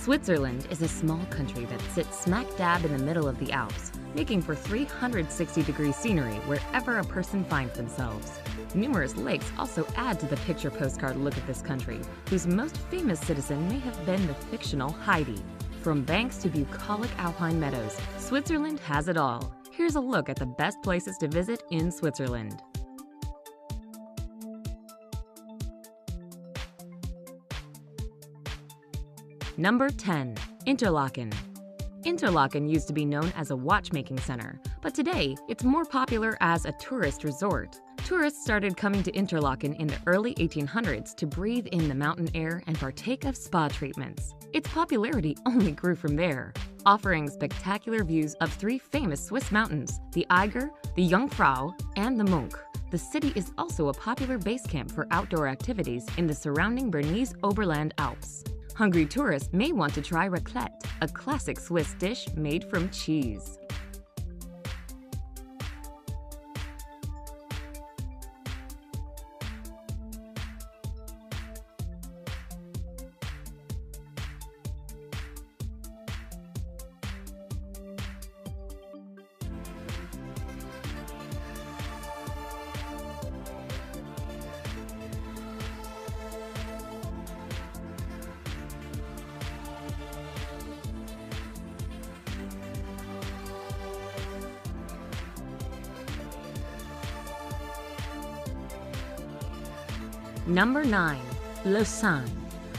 Switzerland is a small country that sits smack dab in the middle of the Alps, making for 360-degree scenery wherever a person finds themselves. Numerous lakes also add to the picture postcard look of this country, whose most famous citizen may have been the fictional Heidi. From banks to bucolic alpine meadows, Switzerland has it all. Here's a look at the best places to visit in Switzerland. Number 10. Interlaken. Interlaken used to be known as a watchmaking center, but today it's more popular as a tourist resort. Tourists started coming to Interlaken in the early 1800s to breathe in the mountain air and partake of spa treatments. Its popularity only grew from there, offering spectacular views of three famous Swiss mountains, the Eiger, the Jungfrau, and the Mönch. The city is also a popular base camp for outdoor activities in the surrounding Bernese Oberland Alps. Hungry tourists may want to try raclette, a classic Swiss dish made from cheese. Number 9. Lausanne.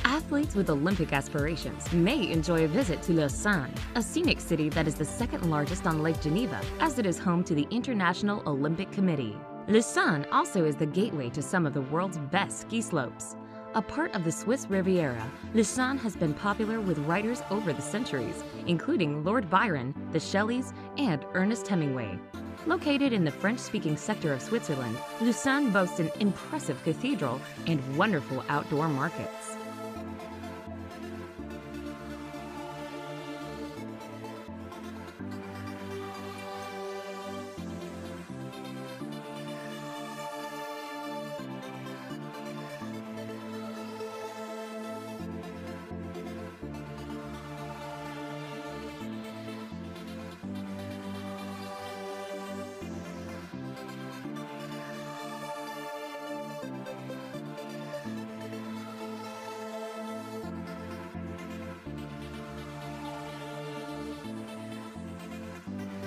Athletes with Olympic aspirations may enjoy a visit to Lausanne, a scenic city that is the second largest on Lake Geneva, as it is home to the International Olympic Committee. Lausanne also is the gateway to some of the world's best ski slopes. A part of the Swiss Riviera, Lausanne has been popular with writers over the centuries, including Lord Byron, the Shelleys, and Ernest Hemingway. Located in the French-speaking sector of Switzerland, Lausanne boasts an impressive cathedral and wonderful outdoor markets.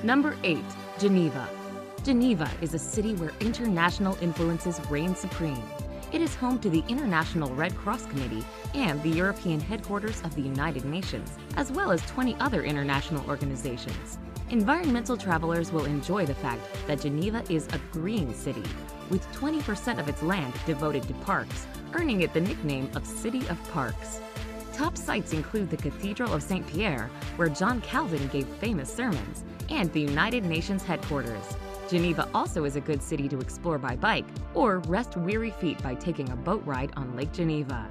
Number 8. Geneva. Geneva is a city where international influences reign supreme. It is home to the International Red Cross Committee and the European headquarters of the United Nations, as well as 20 other international organizations. Environmental travelers will enjoy the fact that Geneva is a green city, with 20% of its land devoted to parks, earning it the nickname of City of Parks. Top sites include the Cathedral of St. Pierre, where John Calvin gave famous sermons, and the United Nations headquarters. Geneva also is a good city to explore by bike or rest weary feet by taking a boat ride on Lake Geneva.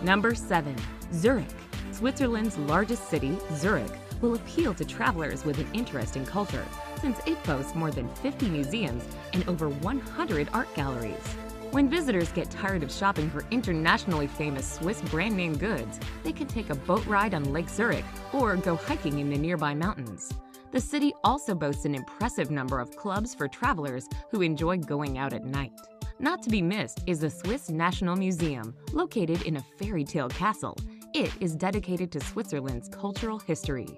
Number 7. Zurich. Switzerland's largest city, Zurich, will appeal to travelers with an interest in culture, since it boasts more than 50 museums and over 100 art galleries. When visitors get tired of shopping for internationally famous Swiss brand-name goods, they can take a boat ride on Lake Zurich or go hiking in the nearby mountains. The city also boasts an impressive number of clubs for travelers who enjoy going out at night. Not to be missed is the Swiss National Museum, located in a fairy tale castle. It is dedicated to Switzerland's cultural history.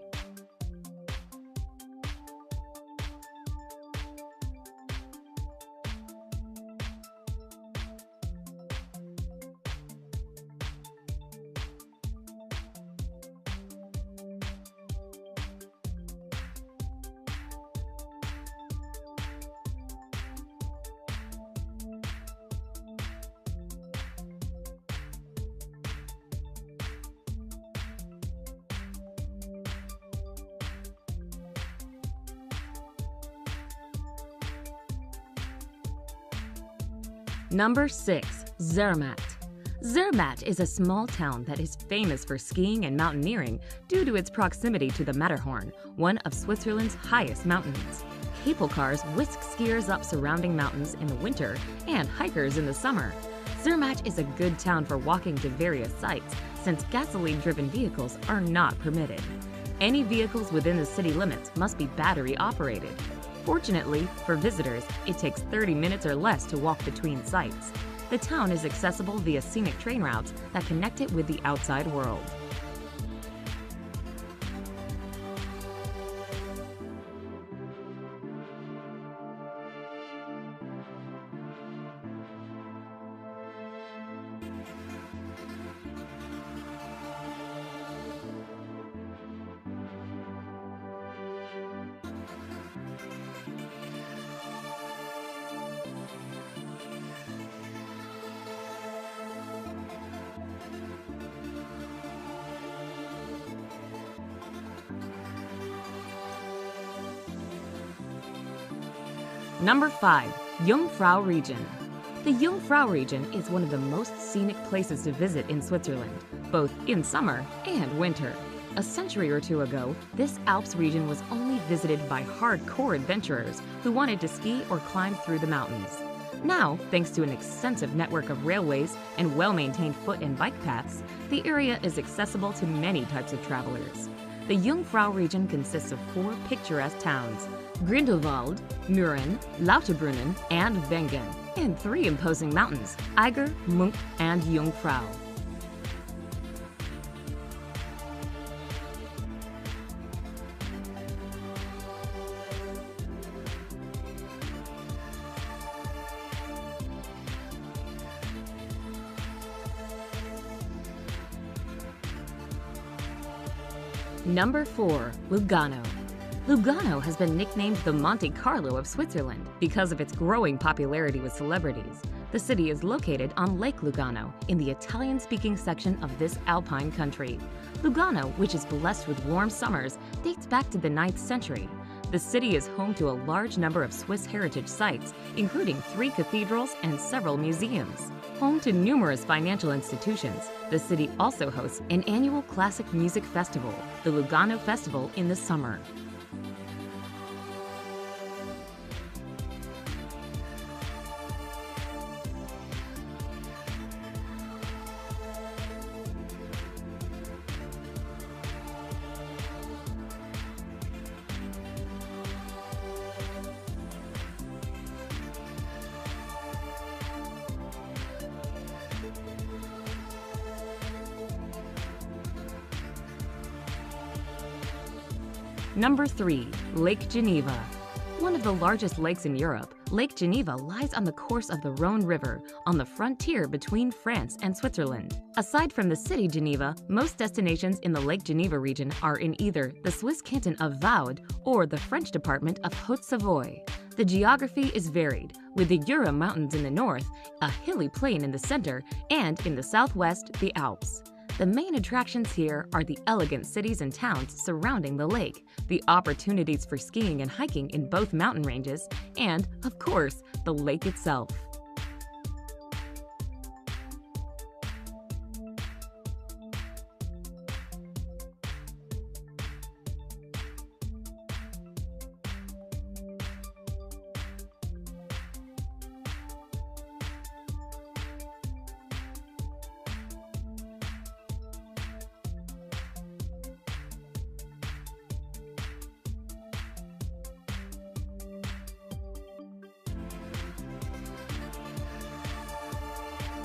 Number 6. Zermatt. Zermatt is a small town that is famous for skiing and mountaineering due to its proximity to the Matterhorn, one of Switzerland's highest mountains. Cable cars whisk skiers up surrounding mountains in the winter and hikers in the summer. Zermatt is a good town for walking to various sites since gasoline-driven vehicles are not permitted. Any vehicles within the city limits must be battery-operated. Fortunately, for visitors, it takes 30 minutes or less to walk between sites. The town is accessible via scenic train routes that connect it with the outside world. Number 5. Jungfrau Region. The Jungfrau region is one of the most scenic places to visit in Switzerland, both in summer and winter. A century or two ago, this Alps region was only visited by hardcore adventurers who wanted to ski or climb through the mountains. Now, thanks to an extensive network of railways and well-maintained foot and bike paths, the area is accessible to many types of travelers. The Jungfrau region consists of 4 picturesque towns: Grindelwald, Mürren, Lauterbrunnen, and Wengen, and 3 imposing mountains: Eiger, Munk, and Jungfrau. Number 4. Lugano. Lugano has been nicknamed the Monte Carlo of Switzerland because of its growing popularity with celebrities. The city is located on Lake Lugano in the Italian-speaking section of this alpine country. Lugano, which is blessed with warm summers, dates back to the 9th century. The city is home to a large number of Swiss heritage sites, including 3 cathedrals and several museums. Home to numerous financial institutions, the city also hosts an annual classic music festival, the Lugano Festival, in the summer. Number 3. Lake Geneva. One of the largest lakes in Europe, Lake Geneva lies on the course of the Rhone River, on the frontier between France and Switzerland. Aside from the city Geneva, most destinations in the Lake Geneva region are in either the Swiss canton of Vaud or the French department of Haute-Savoie. The geography is varied, with the Jura Mountains in the north, a hilly plain in the center, and in the southwest, the Alps. The main attractions here are the elegant cities and towns surrounding the lake, the opportunities for skiing and hiking in both mountain ranges, and, of course, the lake itself.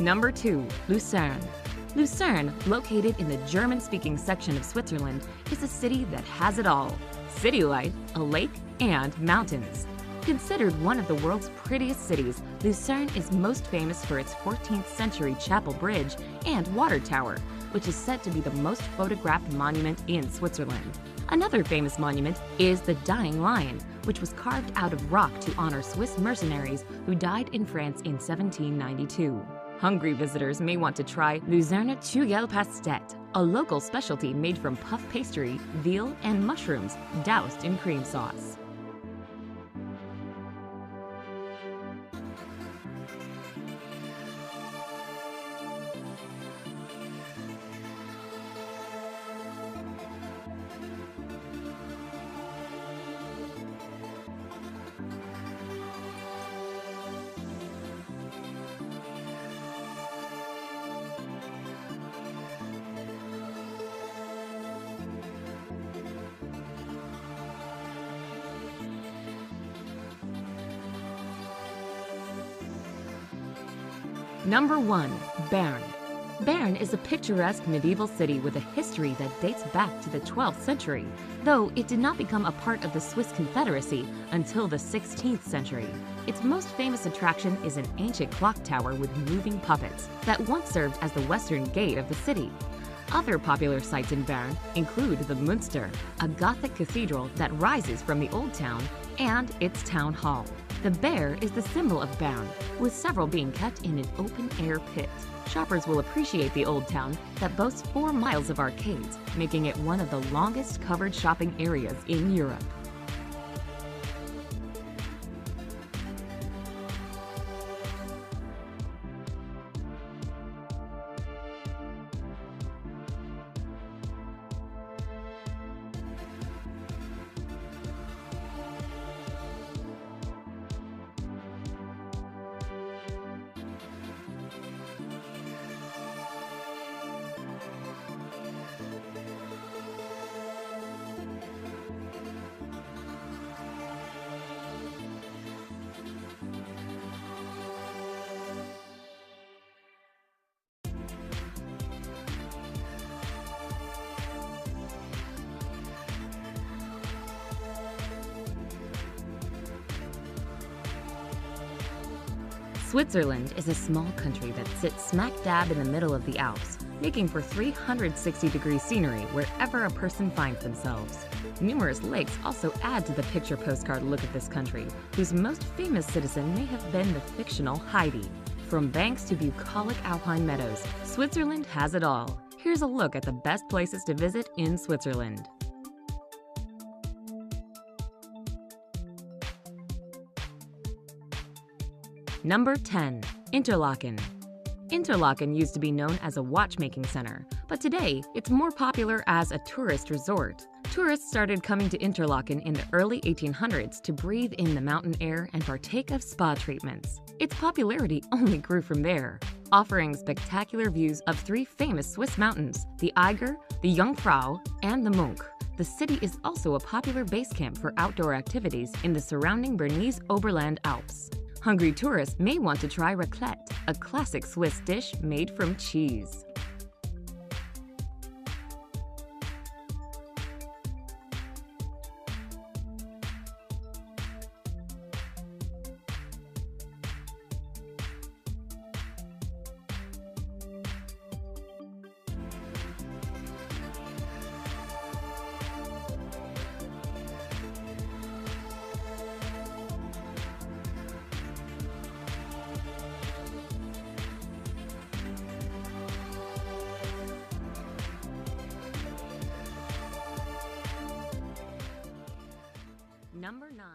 Number 2. Lucerne. Lucerne, located in the German-speaking section of Switzerland, is a city that has it all: city life, a lake, and mountains. Considered one of the world's prettiest cities, Lucerne is most famous for its 14th century chapel bridge and water tower, which is said to be the most photographed monument in Switzerland. Another famous monument is the Dying Lion, which was carved out of rock to honor Swiss mercenaries who died in France in 1792. Hungry visitors may want to try Luzerne Tügelpastete, a local specialty made from puff pastry, veal, and mushrooms doused in cream sauce. Number 1. Bern. Bern is a picturesque medieval city with a history that dates back to the 12th century, though it did not become a part of the Swiss Confederacy until the 16th century. Its most famous attraction is an ancient clock tower with moving puppets that once served as the western gate of the city. Other popular sites in Bern include the Münster, a Gothic cathedral that rises from the Old Town, and its town hall. The bear is the symbol of Bern, with several being kept in an open-air pit. Shoppers will appreciate the Old Town that boasts 4 miles of arcades, making it one of the longest covered shopping areas in Europe. Switzerland is a small country that sits smack dab in the middle of the Alps, making for 360-degree scenery wherever a person finds themselves. Numerous lakes also add to the picture postcard look of this country, whose most famous citizen may have been the fictional Heidi. From banks to bucolic alpine meadows, Switzerland has it all. Here's a look at the best places to visit in Switzerland. Number 10. Interlaken. Interlaken used to be known as a watchmaking center, but today it's more popular as a tourist resort. Tourists started coming to Interlaken in the early 1800s to breathe in the mountain air and partake of spa treatments. Its popularity only grew from there, offering spectacular views of 3 famous Swiss mountains, the Eiger, the Jungfrau, and the Mönch. The city is also a popular base camp for outdoor activities in the surrounding Bernese Oberland Alps. Hungry tourists may want to try raclette, a classic Swiss dish made from cheese. Number 9.